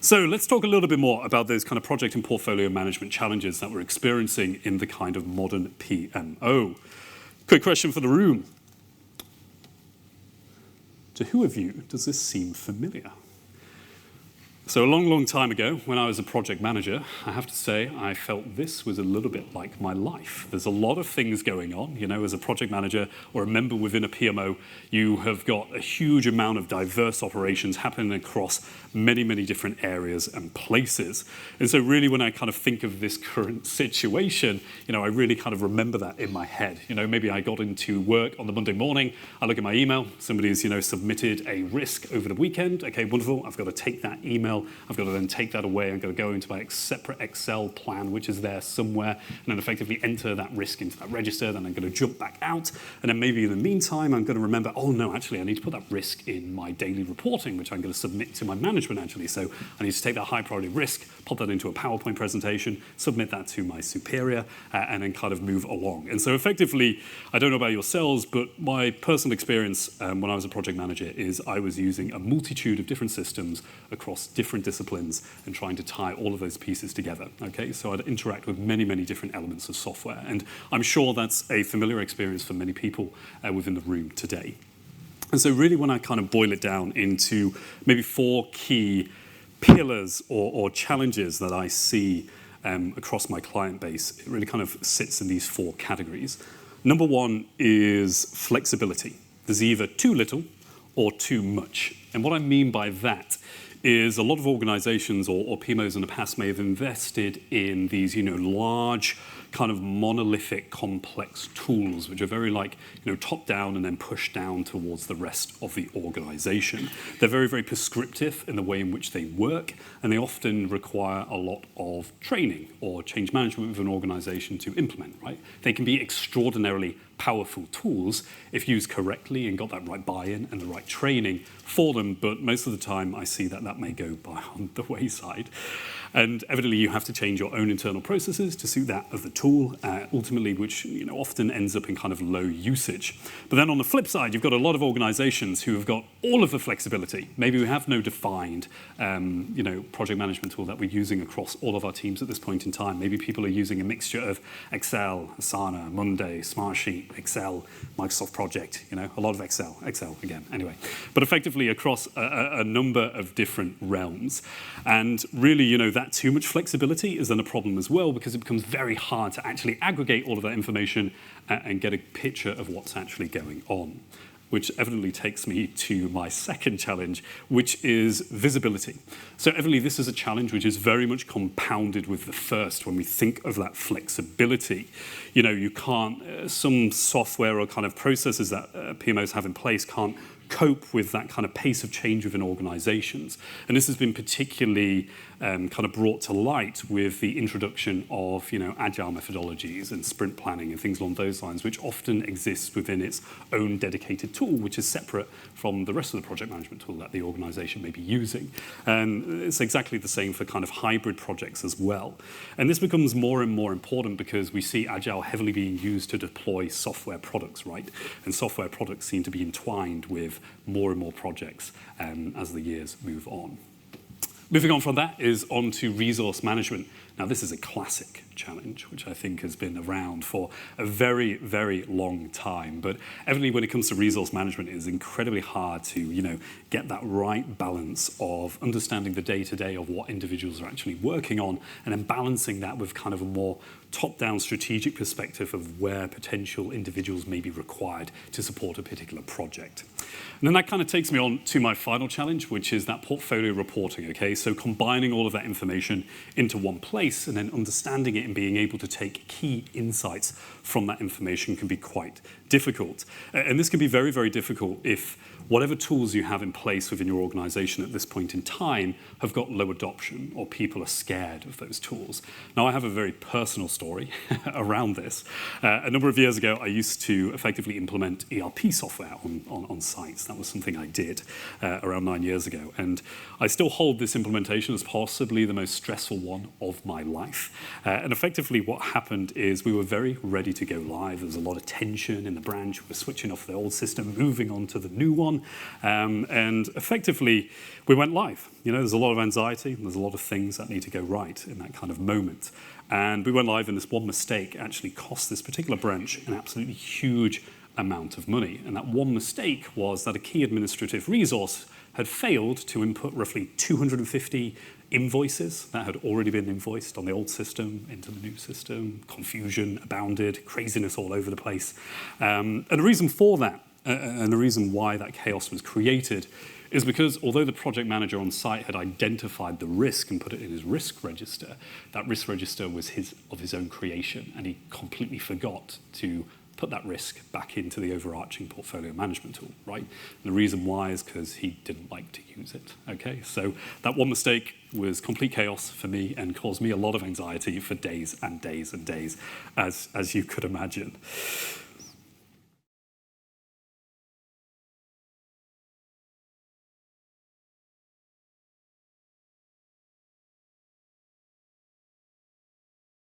So let's talk a little bit more about those kind of project and portfolio management challenges that we're experiencing in the kind of modern PMO. Quick question for the room. To who of you does this seem familiar? So a long, long time ago, when I was a project manager, I have to say I felt this was a little bit like my life. There's a lot of things going on. You know, as a project manager or a member within a PMO, you have got a huge amount of diverse operations happening across many, many different areas and places. And so really when I kind of think of this current situation, you know, I really kind of remember that in my head. You know, maybe I got into work on the Monday morning, I look at my email, somebody's, you know, submitted a risk over the weekend. Okay, wonderful, I've got to take that email, I've got to then take that away, I've got to go into my separate Excel plan, which is there somewhere, and then effectively enter that risk into that register, then I'm going to jump back out, and then maybe in the meantime, I'm going to remember, oh no, actually, I need to put that risk in my daily reporting, which I'm going to submit to my management actually. So I need to take that high priority risk, pop that into a PowerPoint presentation, submit that to my superior, and then kind of move along. And so effectively, I don't know about yourselves, but my personal experience when I was a project manager is I was using a multitude of different systems across different disciplines and trying to tie all of those pieces together. Okay, so I'd interact with many, many different elements of software. And I'm sure that's a familiar experience for many people within the room today. And so really when I kind of boil it down into maybe 4 key pillars or challenges that I see across my client base, it really kind of sits in these 4 categories. Number 1 is flexibility. There's either too little or too much. And what I mean by that is a lot of organizations or PMOs in the past may have invested in these, you know, large kind of monolithic complex tools, which are very like, you know, top down and then pushed down towards the rest of the organization. They're very, very prescriptive in the way in which they work, and they often require a lot of training or change management with an organization to implement, right? They can be extraordinarily powerful tools if used correctly and got that right buy-in and the right training for them, but most of the time I see that may go by on the wayside. And evidently you have to change your own internal processes to suit that of the tool, ultimately, which, you know, often ends up in kind of low usage. But then on the flip side, you've got a lot of organizations who have got all of the flexibility. Maybe we have no defined you know, project management tool that we're using across all of our teams at this point in time. Maybe people are using a mixture of Excel, Asana, Monday, Smartsheet, Excel, Microsoft Project, you know, a lot of Excel again, anyway. But effectively across a number of different realms. And really, you know, that too much flexibility is then a problem as well, because it becomes very hard to actually aggregate all of that information and get a picture of what's actually going on. Which evidently takes me to my second challenge, which is visibility. So evidently this is a challenge which is very much compounded with the first when we think of that flexibility. You know, you can't, some software or kind of processes that PMOs have in place can't cope with that kind of pace of change within organizations. And this has been particularly kind of brought to light with the introduction of, you know, agile methodologies and sprint planning and things along those lines, which often exists within its own dedicated tool, which is separate from the rest of the project management tool that the organization may be using. And it's exactly the same for kind of hybrid projects as well. And this becomes more and more important because we see agile heavily being used to deploy software products, right? And software products seem to be entwined with more and more projects as the years move on. Moving on from that is on to resource management. Now, this is a classic challenge, which I think has been around for a very, very long time. But evidently, when it comes to resource management, it is incredibly hard to, you know, get that right balance of understanding the day-to-day of what individuals are actually working on, and then balancing that with kind of a more top-down strategic perspective of where potential individuals may be required to support a particular project. And then that kind of takes me on to my final challenge, which is that portfolio reporting, okay? So combining all of that information into one place and then understanding it and being able to take key insights from that information can be quite difficult. And this can be very, very difficult if whatever tools you have in place within your organization at this point in time have got low adoption or people are scared of those tools. Now, I have a very personal story around this. A number of years ago, I used to effectively implement ERP software on site. sites. That was something I did around 9 years ago. And I still hold this implementation as possibly the most stressful one of my life. And effectively what happened is we were very ready to go live. There was a lot of tension in the branch. We were switching off the old system, moving on to the new one. And effectively, we went live. You know, there's a lot of anxiety. There's a lot of things that need to go right in that kind of moment. And we went live, and this one mistake actually cost this particular branch an absolutely huge amount of money. And that one mistake was that a key administrative resource had failed to input roughly 250 invoices that had already been invoiced on the old system into the new system. Confusion abounded, craziness all over the place. And the reason for that, and the reason why that chaos was created, is because although the project manager on site had identified the risk and put it in his risk register, that risk register was of his own creation, and he completely forgot to put that risk back into the overarching portfolio management tool, right? And the reason why is because he didn't like to use it, okay? So that one mistake was complete chaos for me and caused me a lot of anxiety for days and days and days, as you could imagine.